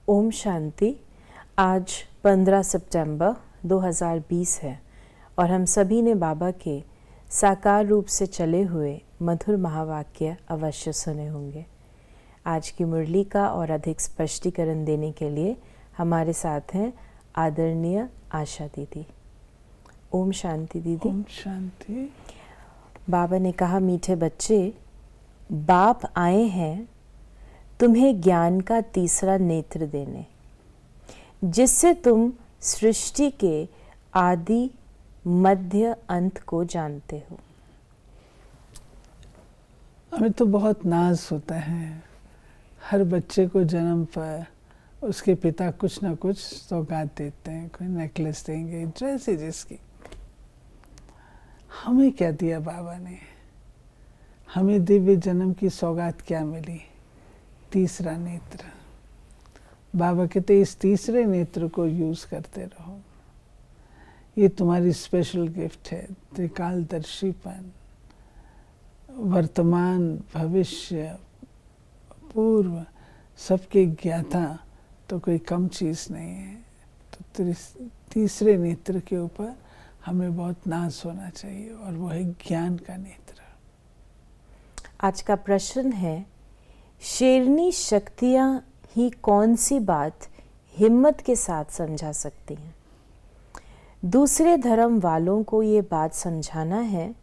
ओम शांति। आज 15 सितंबर 2020 है और हम सभी ने बाबा के साकार रूप से चले हुए मधुर महावाक्य अवश्य सुने होंगे। आज की मुरली का और अधिक स्पष्टीकरण देने के लिए हमारे साथ हैं आदरणीय आशा दीदी। ओम शांति दीदी। ओम शांति। बाबा ने कहा, मीठे बच्चे, बाप आए हैं तुम्हें ज्ञान का तीसरा नेत्र देने, जिससे तुम सृष्टि के आदि मध्य अंत को जानते हो। हमें तो बहुत नाज होता है, हर बच्चे को जन्म पर उसके पिता कुछ ना कुछ सौगात देते हैं, कोई नेकलेस देंगे, ड्रेस जिसकी। हमें क्या दिया बाबा ने? हमें दिव्य जन्म की सौगात क्या मिली? तीसरा नेत्र। बाबा कहते इस तीसरे नेत्र को यूज करते रहो, ये तुम्हारी स्पेशल गिफ्ट है। त्रिकालदर्शीपन, वर्तमान, भविष्य, पूर्व, सबके ज्ञाता तो कोई कम चीज नहीं है। तो तीसरे नेत्र के ऊपर हमें बहुत नाज होना चाहिए और वो है ज्ञान का नेत्र। आज का प्रश्न है, शेरनी शक्तियां ही कौन सी बात हिम्मत के साथ समझा सकती हैं? दूसरे धर्म वालों को ये बात समझाना है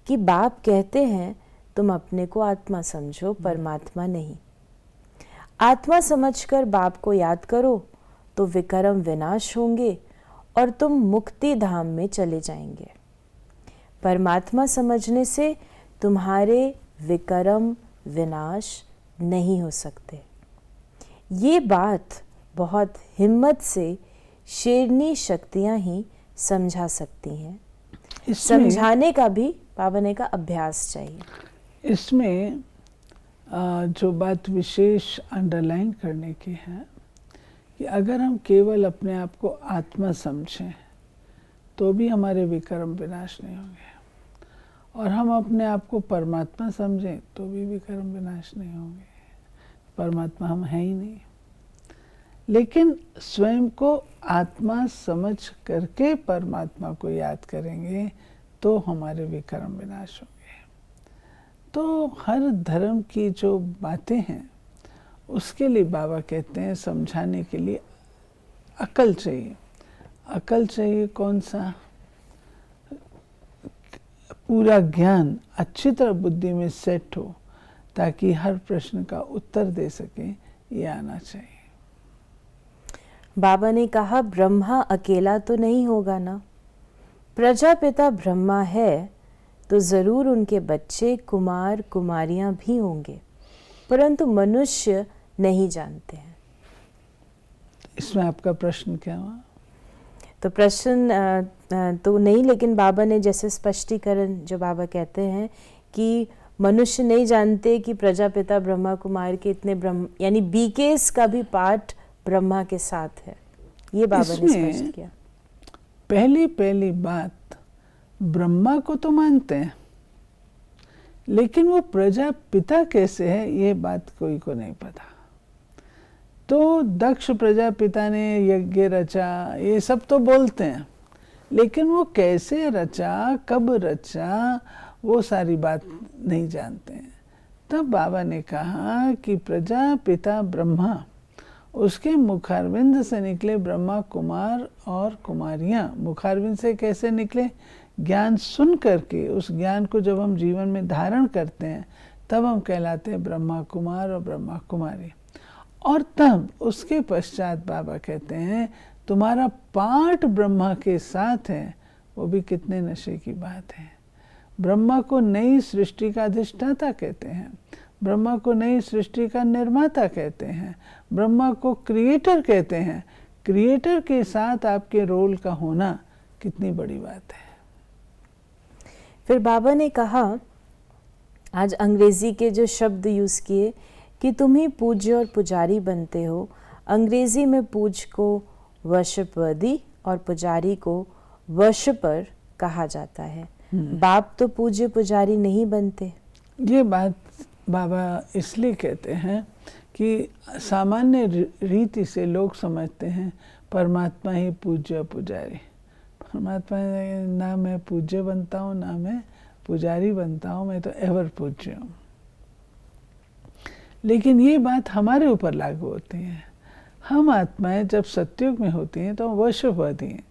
कि बाप कहते हैं तुम अपने को आत्मा समझो, परमात्मा नहीं। आत्मा समझकर बाप को याद करो तो विकर्म विनाश होंगे और तुम मुक्ति धाम में चले जाएंगे। परमात्मा समझने से तुम्हारे विकर्म विनाश नहीं हो सकते। ये बात बहुत हिम्मत से शेरनी शक्तियां ही समझा सकती हैं। समझाने का भी बाबा ने का अभ्यास चाहिए। इसमें जो बात विशेष अंडरलाइन करने की है कि अगर हम केवल अपने आप को आत्मा समझें तो भी हमारे विकर्म विनाश नहीं होंगे, और हम अपने आप को परमात्मा समझें तो भी विकर्म विनाश नहीं होंगे। परमात्मा हम हैं ही नहीं। लेकिन स्वयं को आत्मा समझ करके परमात्मा को याद करेंगे तो हमारे विकर्म विनाश होंगे। तो हर धर्म की जो बातें हैं उसके लिए बाबा कहते हैं समझाने के लिए अकल चाहिए। अकल चाहिए कौन सा? पूरा ज्ञान अच्छी तरह बुद्धि में सेट हो ताकि हर प्रश्न का उत्तर दे सके, ये आना चाहिए। बाबा ने कहा, ब्रह्मा अकेला तो नहीं होगा ना। प्रजापिता ब्रह्मा है तो जरूर उनके बच्चे कुमार कुमारियां भी होंगे, परंतु मनुष्य नहीं जानते हैं। इसमें आपका प्रश्न क्या हुआ? तो प्रश्न तो नहीं, लेकिन बाबा ने जैसे स्पष्टीकरण जो बाबा कहते हैं कि मनुष्य नहीं जानते कि प्रजापिता ब्रह्मा कुमार के इतने ब्रह्म, यानी बीकेस का भी पार्ट ब्रह्मा के साथ है, ये बाबा ने स्पष्ट किया। पहली बात, ब्रह्मा को तो मानते हैं, लेकिन वो प्रजापिता कैसे है ये बात कोई को नहीं पता। तो दक्ष प्रजापिता ने यज्ञ रचा, ये सब तो बोलते हैं, लेकिन वो कैसे रचा, कब रचा, वो सारी बात नहीं जानते हैं। तब बाबा ने कहा कि प्रजापिता ब्रह्मा, उसके मुखारविंद से निकले ब्रह्मा कुमार और कुमारियां। मुखारविंद से कैसे निकले? ज्ञान सुन करके उस ज्ञान को जब हम जीवन में धारण करते हैं तब हम कहलाते हैं ब्रह्मा कुमार और ब्रह्मा कुमारी। और तब उसके पश्चात बाबा कहते हैं तुम्हारा पाठ ब्रह्मा के साथ है, वो भी कितने नशे की बात है। ब्रह्मा को नई सृष्टि का अधिष्ठाता कहते हैं, ब्रह्मा को नई सृष्टि का निर्माता कहते हैं, ब्रह्मा को क्रिएटर कहते हैं। क्रिएटर के साथ आपके रोल का होना कितनी बड़ी बात है। फिर बाबा ने कहा, आज अंग्रेजी के जो शब्द यूज किए कि तुम ही पूज्य और पुजारी बनते हो। अंग्रेजी में पूज को वर्शिपवर्दी और पुजारी को वर्शिपर कहा जाता है। बाप तो पूज्य पुजारी नहीं बनते। ये बात बाबा इसलिए कहते हैं कि सामान्य रीति से लोग समझते हैं परमात्मा ही पूज्य पुजारी। परमात्मा ना मैं पूज्य बनता हूँ ना मैं पुजारी बनता हूँ, मैं तो एवर पूज्य हूँ। लेकिन ये बात हमारे ऊपर लागू होती है। हम आत्माएं जब सतयुग में होती हैं तो वर्शिप होती हैं,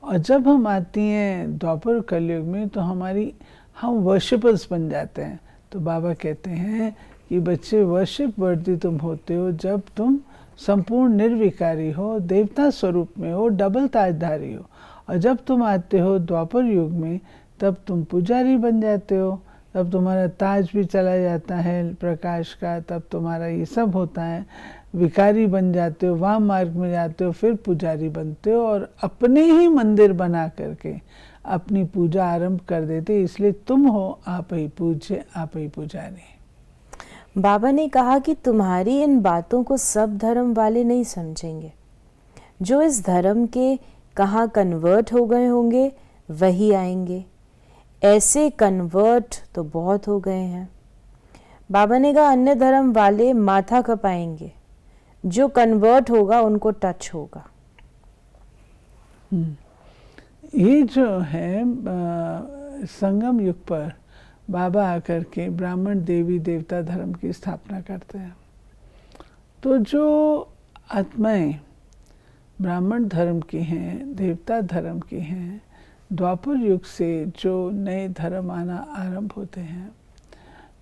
और जब हम आती हैं द्वापर कलयुग में तो हम वर्शिपर्स बन जाते हैं। तो बाबा कहते हैं कि बच्चे वर्शिप वर्दी तुम होते हो जब तुम संपूर्ण निर्विकारी हो, देवता स्वरूप में हो, डबल ताजधारी हो। और जब तुम आते हो द्वापर युग में तब तुम पुजारी बन जाते हो, तब तुम्हारा ताज भी चला जाता है प्रकाश का, तब तुम्हारा ये सब होता है, विकारी बन जाते हो, वाम मार्ग में जाते हो, फिर पुजारी बनते हो और अपने ही मंदिर बना करके अपनी पूजा आरंभ कर देते। इसलिए तुम हो आप ही पूज्य, आप ही पुजारी। बाबा ने कहा कि तुम्हारी इन बातों को सब धर्म वाले नहीं समझेंगे। जो इस धर्म के कहाँ कन्वर्ट हो गए होंगे वही आएंगे। ऐसे कन्वर्ट तो बहुत हो गए हैं। बाबा ने कहा अन्य धर्म वाले माथा खपाएंगे, जो कन्वर्ट होगा उनको टच होगा। ये जो है संगम युग पर बाबा आकर के ब्राह्मण देवी देवता धर्म की स्थापना करते हैं। तो जो आत्माएं ब्राह्मण धर्म की हैं, देवता धर्म की हैं, द्वापर युग से जो नए धर्म आना आरंभ होते हैं,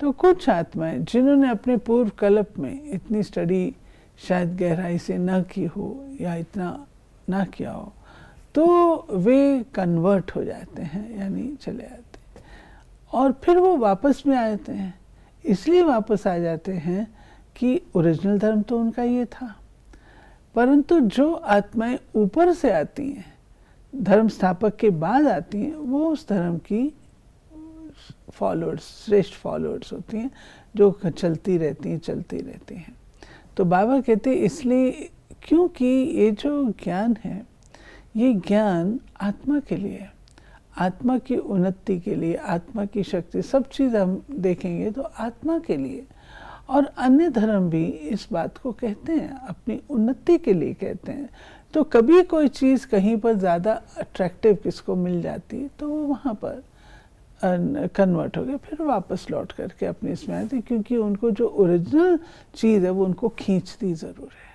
तो कुछ आत्माएं जिन्होंने अपने पूर्व कल्प में इतनी स्टडी शायद गहराई से न की हो या इतना ना किया हो, तो वे कन्वर्ट हो जाते हैं, यानी चले आते हैं और फिर वो वापस में आ जाते हैं। इसलिए वापस आ जाते हैं कि ओरिजिनल धर्म तो उनका ये था। परंतु जो आत्माएं ऊपर से आती हैं, धर्म स्थापक के बाद आती हैं, वो उस धर्म की फॉलोअर्स, श्रेष्ठ फॉलोअर्स होती हैं, जो चलती रहती हैं। तो बाबा कहते हैं इसलिए, क्योंकि ये जो ज्ञान है, ये ज्ञान आत्मा के लिए, आत्मा की उन्नति के लिए, आत्मा की शक्ति, सब चीज़ हम देखेंगे तो आत्मा के लिए। और अन्य धर्म भी इस बात को कहते हैं, अपनी उन्नति के लिए कहते हैं। तो कभी कोई चीज़ कहीं पर ज़्यादा अट्रैक्टिव किसको मिल जाती है तो वो वहाँ पर कन्वर्ट हो गए, फिर वापस लौट करके अपने इसमें आते, क्योंकि उनको जो ओरिजिनल चीज़ है वो उनको खींचती ज़रूर है।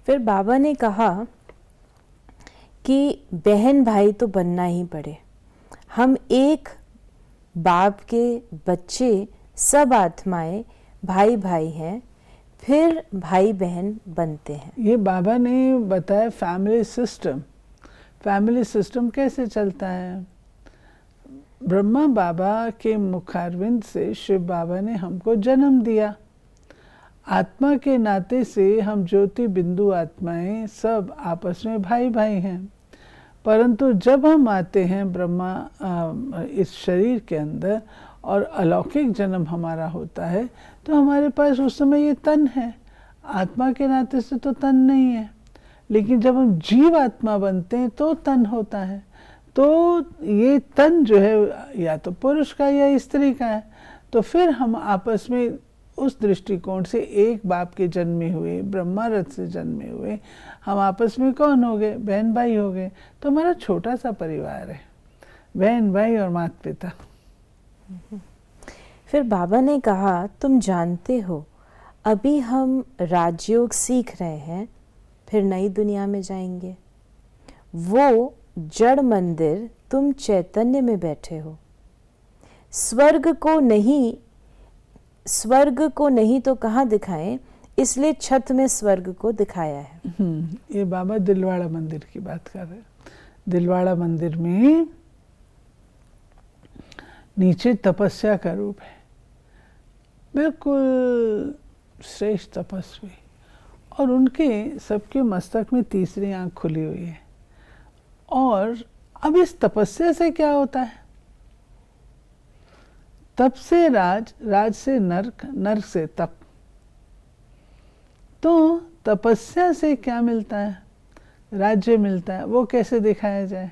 फिर बाबा ने कहा कि बहन भाई तो बनना ही पड़े। हम एक बाप के बच्चे, सब आत्माएं भाई भाई हैं, फिर भाई बहन बनते हैं। ये बाबा ने बताया फैमिली सिस्टम। फैमिली सिस्टम कैसे चलता है? ब्रह्मा बाबा के मुखारविंद से शिव बाबा ने हमको जन्म दिया। आत्मा के नाते से हम ज्योति बिंदु आत्माएं सब आपस में भाई भाई हैं। परंतु जब हम आते हैं ब्रह्मा इस शरीर के अंदर और अलौकिक जन्म हमारा होता है, तो हमारे पास उस समय ये तन है। आत्मा के नाते से तो तन नहीं है, लेकिन जब हम जीव आत्मा बनते हैं तो तन होता है। तो ये तन जो है या तो पुरुष का या स्त्री का है। तो फिर हम आपस में उस दृष्टिकोण से एक बाप के जन्मे हुए, ब्रह्मा रथ से जन्मे हुए, हम आपस में कौन हो गए? बहन भाई हो गए। तो हमारा छोटा सा परिवार है, बहन भाई और माता पिता। फिर बाबा ने कहा तुम जानते हो अभी हम राजयोग सीख रहे हैं, फिर नई दुनिया में जाएंगे। वो जड़ मंदिर तुम चैतन्य में बैठे हो। स्वर्ग को नहीं तो कहाँ दिखाएं, इसलिए छत में स्वर्ग को दिखाया है। ये बाबा दिलवाड़ा मंदिर की बात कर रहे हैं। दिलवाड़ा मंदिर में नीचे तपस्या का रूप है, बिल्कुल श्रेष्ठ तपस्वी, और उनके सबके मस्तक में तीसरी आंख खुली हुई है। और अब इस तपस्या से क्या होता है? तप से राज, राज से नर्क, नर्क से तप। तो तपस्या से क्या मिलता है? राज्य मिलता है। वो कैसे दिखाया जाए?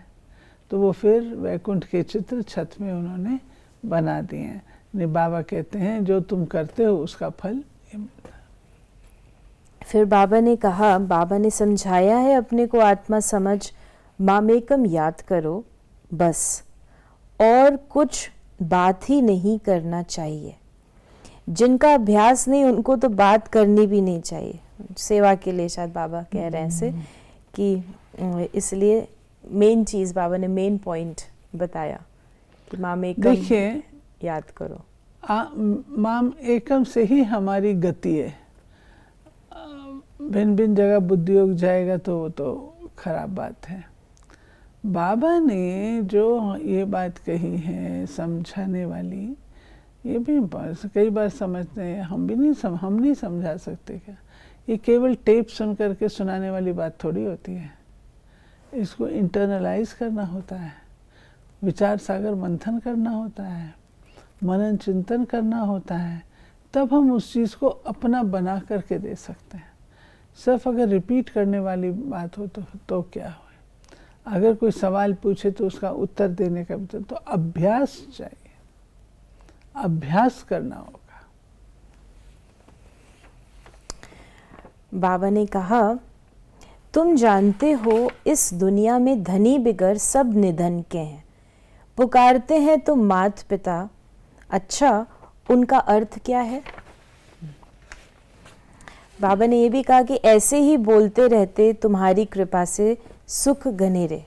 तो वो फिर वैकुंठ के चित्र छत में उन्होंने बना दिए हैं। बाबा कहते हैं जो तुम करते हो उसका फल ये मिलता है। फिर बाबा ने कहा, बाबा ने समझाया है अपने को आत्मा समझ मामेकम याद करो बस, और कुछ बात ही नहीं करना चाहिए। जिनका अभ्यास नहीं उनको तो बात करनी भी नहीं चाहिए। सेवा के लिए शायद बाबा कह रहे हैं ऐसे कि इसलिए मेन चीज़ बाबा ने मेन पॉइंट बताया कि माम एकम देखिए, याद करो। माम एकम से ही हमारी गति है। भिन्न भिन्न जगह बुद्धि योग जाएगा तो वो तो खराब बात है। बाबा ने जो ये बात कही है समझाने वाली, ये भी कई बार समझते हैं, हम नहीं समझा सकते क्या? ये केवल टेप सुन करके सुनाने वाली बात थोड़ी होती है। इसको इंटरनलाइज करना होता है, विचार सागर मंथन करना होता है, मनन चिंतन करना होता है, तब हम उस चीज़ को अपना बना करके दे सकते हैं। सिर्फ अगर रिपीट करने वाली बात हो तो क्या हो? अगर कोई सवाल पूछे तो उसका उत्तर देने का भी तो अभ्यास चाहिए, अभ्यास करना होगा। बाबा ने कहा, तुम जानते हो इस दुनिया में धनी बिगर सब निधन के हैं। पुकारते हैं तुम माता पिता, अच्छा उनका अर्थ क्या है? बाबा ने ये भी कहा कि ऐसे ही बोलते रहते तुम्हारी कृपा से सुख घनेरे।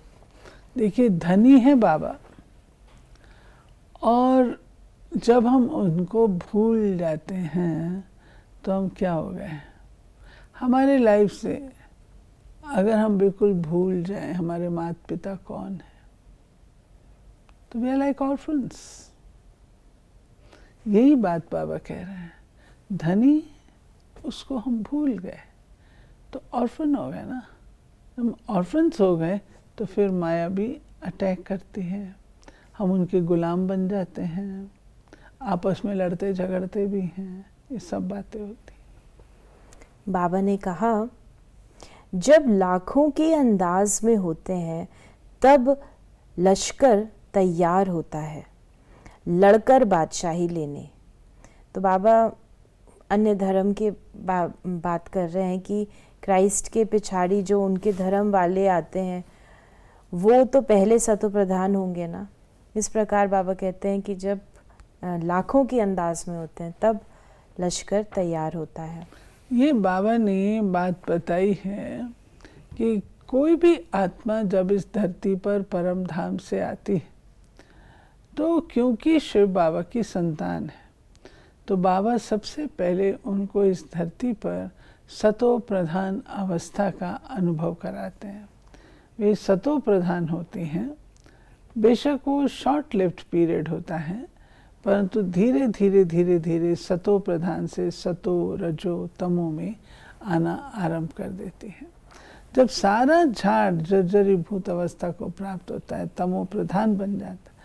देखिए, धनी है बाबा, और जब हम उनको भूल जाते हैं तो हम क्या हो गए? हमारे लाइफ से अगर हम बिल्कुल भूल जाएं हमारे माता पिता कौन है, तो वी आर लाइक ऑर्फन्स। यही बात बाबा कह रहे हैं। धनी उसको हम भूल गए तो ऑर्फन हो गए ना। हम ऑर्फन्स हो गए तो फिर माया भी अटैक करती है, हम उनके गुलाम बन जाते हैं, आपस में लड़ते झगड़ते भी हैं, ये सब बातें होती। बाबा ने कहा, जब लाखों के अंदाज में होते हैं तब लश्कर तैयार होता है लड़कर बादशाही लेने। तो बाबा अन्य धर्म के बात कर रहे हैं कि क्राइस्ट के पिछाड़ी जो उनके धर्म वाले आते हैं वो तो पहले सतो प्रधान होंगे ना। इस प्रकार बाबा कहते हैं कि जब लाखों के अंदाज में होते हैं तब लश्कर तैयार होता है। ये बाबा ने बात बताई है कि कोई भी आत्मा जब इस धरती पर परम धाम से आती है तो क्योंकि शिव बाबा की संतान है तो बाबा सबसे पहले उनको इस धरती पर सतो प्रधान अवस्था का अनुभव कराते हैं। वे सतो प्रधान होती हैं, बेशक वो शॉर्ट लिव्ड पीरियड होता है, परंतु धीरे धीरे धीरे धीरे सतो प्रधान से सतो रजो तमो में आना आरंभ कर देती है। जब सारा झाड़ जर्जरीभूत अवस्था को प्राप्त होता है, तमो प्रधान बन जाता है,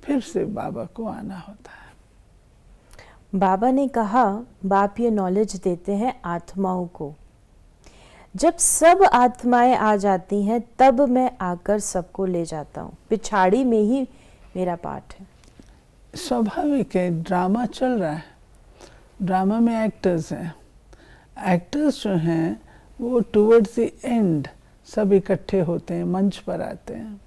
फिर से बाबा को आना होता है। बाबा ने कहा, बाप ये नॉलेज देते हैं आत्माओं को, जब सब आत्माएं आ जाती हैं तब मैं आकर सबको ले जाता हूँ, पिछाड़ी में ही मेरा पाठ है। स्वाभाविक है, ड्रामा चल रहा है, ड्रामा में एक्टर्स हैं, एक्टर्स जो हैं वो टुवर्ड्स द एंड सब इकट्ठे होते हैं, मंच पर आते हैं।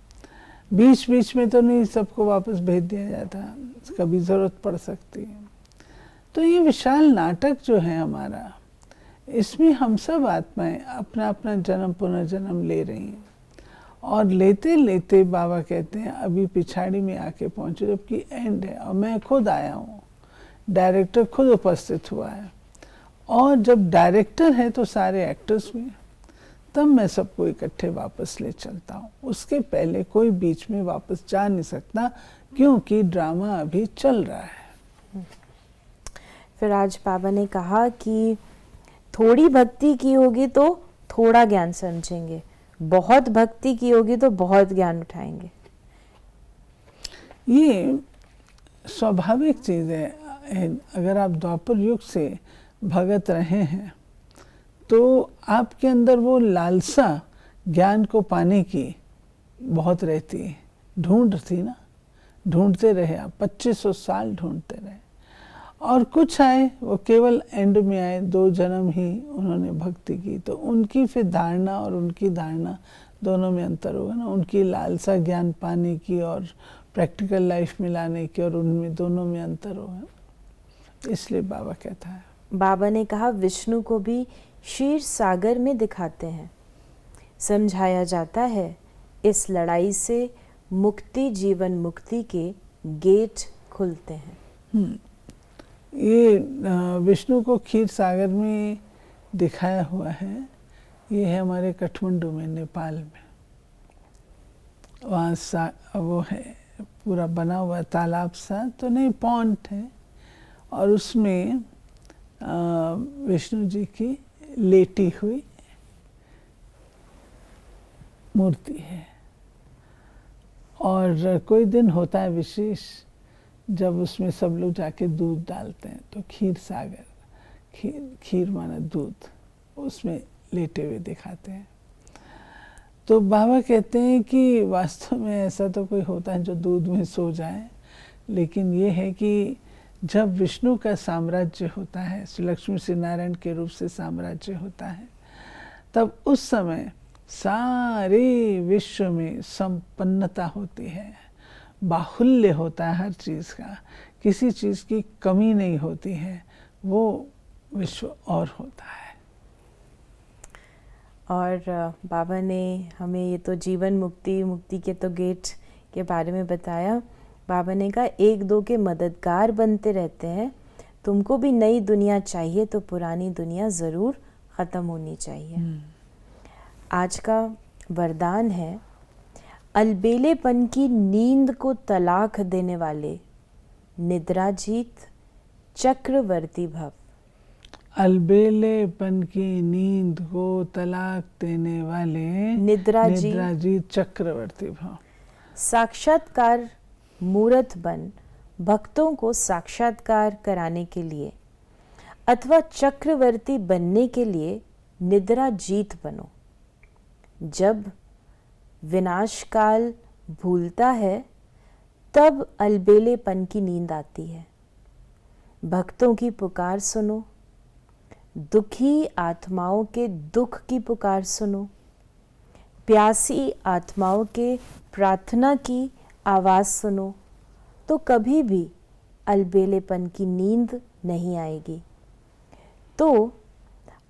बीच बीच में तो नहीं सबको वापस भेज दिया जाता, कभी ज़रूरत पड़ सकती है। तो ये विशाल नाटक जो है हमारा, इसमें हम सब आत्माएं अपना अपना जन्म पुनर्जन्म ले रही हैं, और लेते लेते बाबा कहते हैं अभी पिछाड़ी में आके पहुँचे, जबकि एंड है। और मैं खुद आया हूँ, डायरेक्टर खुद उपस्थित हुआ है, और जब डायरेक्टर है तो सारे एक्टर्स भी हैं, तब मैं सबको इकट्ठे वापस ले चलता हूँ। उसके पहले कोई बीच में वापस जा नहीं सकता, क्योंकि ड्रामा अभी चल रहा है। फिर आज बाबा ने कहा कि थोड़ी भक्ति की होगी तो थोड़ा ज्ञान समझेंगे, बहुत भक्ति की होगी तो बहुत ज्ञान उठाएंगे। ये स्वाभाविक चीज़ है। अगर आप द्वापर युग से भगत रहे हैं तो आपके अंदर वो लालसा ज्ञान को पाने की बहुत रहती है, ढूंढती ना, ढूंढते रहे आप, 2500 साल ढूंढते रहे, और कुछ आए वो केवल एंड में आए, 2 जन्म ही उन्होंने भक्ति की, तो उनकी फिर धारणा और उनकी धारणा दोनों में अंतर होगा ना। उनकी लालसा ज्ञान पाने की और प्रैक्टिकल लाइफ में लाने की, और उनमें दोनों में अंतर होगा, इसलिए बाबा कहता है। बाबा ने कहा विष्णु को भी क्षीर सागर में दिखाते हैं। समझाया जाता है इस लड़ाई से मुक्ति, जीवन मुक्ति के गेट खुलते हैं। ये विष्णु को क्षीर सागर में दिखाया हुआ है, ये है हमारे काठमांडू में, नेपाल में। वहाँ वो है पूरा बना हुआ तालाब सा, तो नहीं पॉन्ड है, और उसमें विष्णु जी की लेटी हुई मूर्ति है। और कोई दिन होता है विशेष जब उसमें सब लोग जाके दूध डालते हैं, तो क्षीर सागर, खीर माना दूध, उसमें लेटे हुए दिखाते हैं। तो बाबा कहते हैं कि वास्तव में ऐसा तो कोई होता है जो दूध में सो जाए, लेकिन ये है कि जब विष्णु का साम्राज्य होता है, श्री लक्ष्मी श्री नारायण के रूप से साम्राज्य होता है, तब उस समय सारे विश्व में संपन्नता होती है, बाहुल्य होता है हर चीज़ का, किसी चीज़ की कमी नहीं होती है, वो विश्व और होता है। और बाबा ने हमें ये तो जीवन मुक्ति, मुक्ति के तो गेट के बारे में बताया। बाबा ने कहा 1-2 के मददगार बनते रहते हैं, तुमको भी नई दुनिया चाहिए तो पुरानी दुनिया ज़रूर ख़त्म होनी चाहिए। आज का वरदान है, अलबेलेपन की नींद को तलाक देने वाले निद्राजीत चक्रवर्ती भव। अलबेलेपन की नींद को तलाक देने वाले निद्राजीत चक्रवर्ती भव। साक्षात्कार मूर्त बन भक्तों को साक्षात्कार कराने के लिए अथवा चक्रवर्ती बनने के लिए निद्राजीत बनो। जब विनाश काल भूलता है तब अलबेलेपन की नींद आती है। भक्तों की पुकार सुनो, दुखी आत्माओं के दुख की पुकार सुनो, प्यासी आत्माओं के प्रार्थना की आवाज़ सुनो, तो कभी भी अलबेलेपन की नींद नहीं आएगी। तो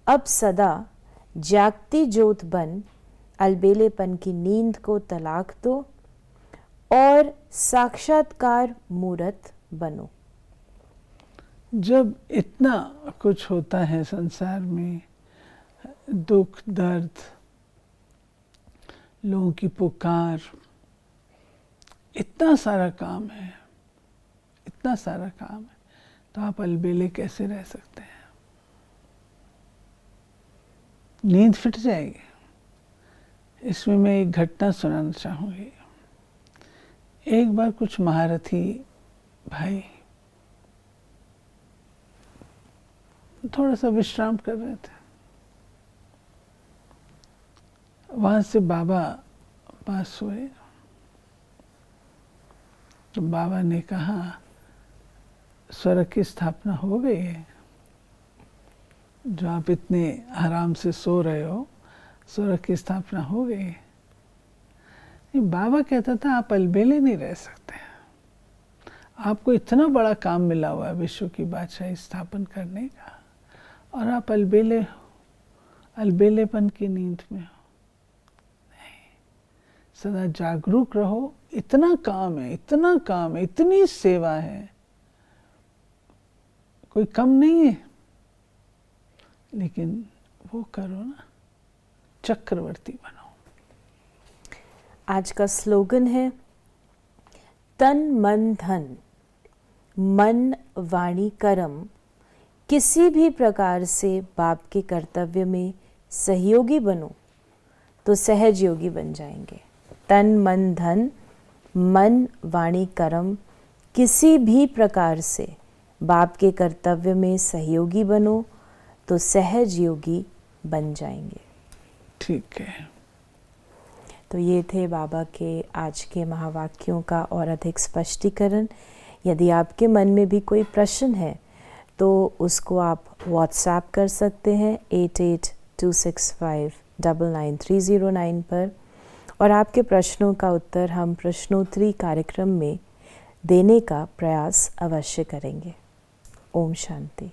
अब सदा जागती ज्योत बन अलबेलेपन की नींद को तलाक दो और साक्षात्कार मूर्त बनो। जब इतना कुछ होता है संसार में, दुख दर्द, लोगों की पुकार, इतना सारा काम है, इतना सारा काम है, तो आप अलबेले कैसे रह सकते हैं? नींद फिट जाएगी। इसमें मैं एक घटना सुनाना चाहूँगी। एक बार कुछ महारथी भाई थोड़ा सा विश्राम कर रहे थे, वहाँ से बाबा पास हुए। तो बाबा ने कहा स्वर्ग की स्थापना हो गई है, जो आप इतने आराम से सो रहे हो, स्वर्ग की स्थापना हो गई है। बाबा कहता था आप अलबेले नहीं रह सकते, आपको इतना बड़ा काम मिला हुआ है विश्व की बादशाही स्थापन करने का, और आप अलबेलेपन की नींद में हो। नहीं, सदा जागरूक रहो। इतना काम है, इतना काम है, इतनी सेवा है, कोई कम नहीं है, लेकिन वो करो ना, चक्रवर्ती बनो। आज का स्लोगन है, तन मन धन, मन वाणी कर्म किसी भी प्रकार से बाप के कर्तव्य में सहयोगी बनो तो सहज योगी बन जाएंगे। तन मन धन, मन वाणी कर्म किसी भी प्रकार से बाप के कर्तव्य में सहयोगी बनो तो सहज योगी बन जाएंगे। ठीक है। तो ये थे बाबा के आज के महावाक्यों का और अधिक स्पष्टीकरण। यदि आपके मन में भी कोई प्रश्न है तो उसको आप व्हाट्सएप कर सकते हैं 8826599309 पर, और आपके प्रश्नों का उत्तर हम प्रश्नोत्तरी कार्यक्रम में देने का प्रयास अवश्य करेंगे। ओम शांति।